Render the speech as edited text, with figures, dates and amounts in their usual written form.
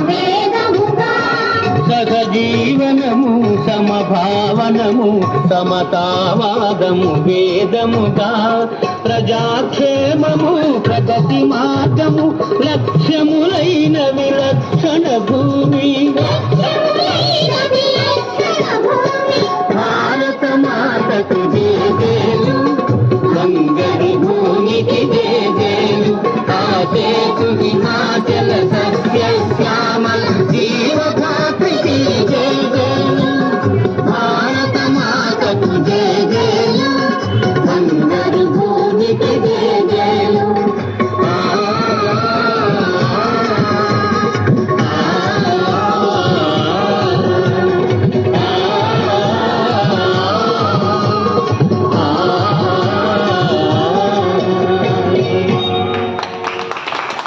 వేదముగా సహజీవనము సమభావనము సమతావాదము వేదముగా ప్రజాక్షేమము ప్రగతి మార్గము లక్ష్యములైన విలక్షణ భూమి భారత మాతకు జేజేలు మంగళ భూమికి జేజేలు ఆశేషు